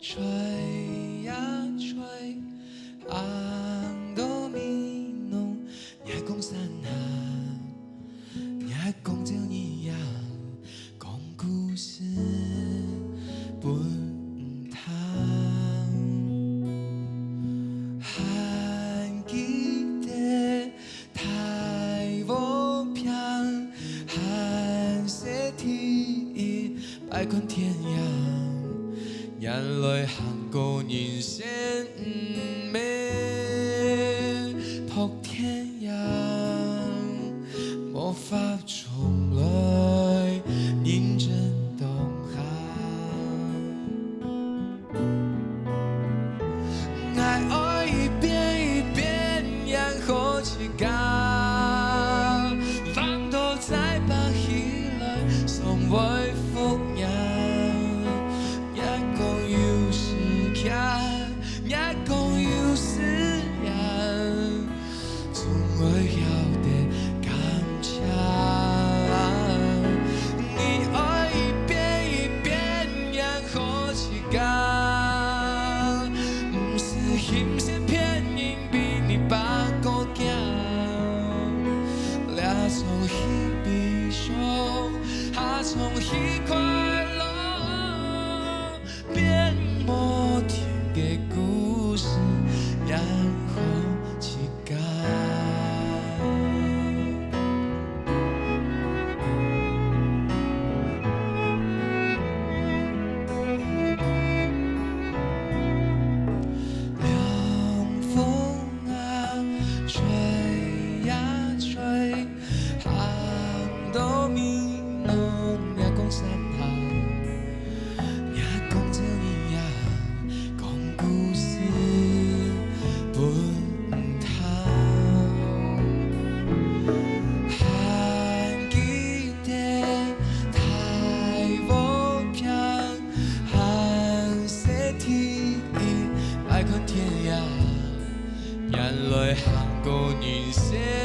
吹呀吹，红豆米浓，你还讲山下，你还讲这你呀，讲故事不通。还记得太无平，寒色天百款天涯。 眼泪行过人生，不免扑天涯，无法重来认真当下。爱爱一遍一遍，然后去干，放都再把起来，送回复原。 也讲有誓言，总会晓得感谢。你爱一遍一遍，然后去干，不是心善骗人，比你把狗惊。俩从彼悲伤，还从彼快乐，变无听的故事，然后去干。凉风啊，吹呀吹，红豆米浓，也讲山下，也讲这你呀。 故事不通，还记得太无平，寒色天百款天涯，眼泪行过人生。